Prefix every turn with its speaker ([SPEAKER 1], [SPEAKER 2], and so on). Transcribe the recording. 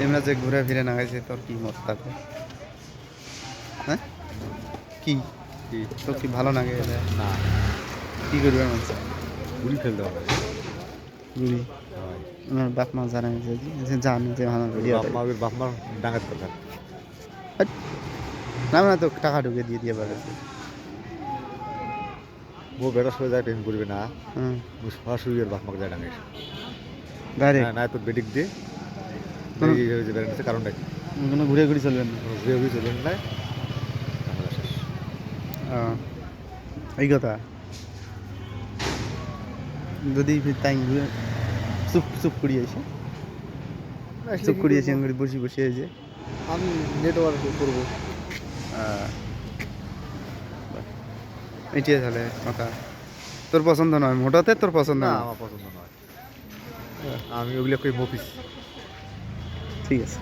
[SPEAKER 1] এমরা যে ঘুরে ফিরে না গেছে তোর কি মত থাকে? হ্যাঁ কি তোর কি ভালো লাগে?
[SPEAKER 2] না
[SPEAKER 1] কি করবে মানুষ?
[SPEAKER 2] গুলি ফেলতে হবে
[SPEAKER 1] গুলি আমার বাপ মা জানে যে জানে যে আমার ভিডিও
[SPEAKER 2] বাপ মার ডাঙাত কথা
[SPEAKER 1] না না তো টাকা ঢুকে দিয়ে পারে।
[SPEAKER 2] ও বেড়া সরে যায় টেন করবে না
[SPEAKER 1] হুম
[SPEAKER 2] সরাসরি এর বাপ মাকে যায় ডাঙে
[SPEAKER 1] ডাইরেক্ট
[SPEAKER 2] না তো বেডিক দিয়ে বেড়াচ্ছে কারণটা কি
[SPEAKER 1] কোনো ঘুরে ঘুরে চলবেন না।
[SPEAKER 2] ঘুরে ঘুরে চলবেন না ঝামেলা শেষ
[SPEAKER 1] এই কথা যদি তাই ঘুরে চুপ চুপ করিয়েছে চুপ করিয়েছে বসে বসে যে
[SPEAKER 2] আমি নেটওয়ার্ক করবো
[SPEAKER 1] এটিয়ে তাহলে কথা তোর পছন্দ নয় মোটাতে তোর পছন্দ
[SPEAKER 2] না
[SPEAKER 1] না
[SPEAKER 2] আমার পছন্দ নয় আমি ওগুলো কই মফিস
[SPEAKER 1] ঠিক আছে।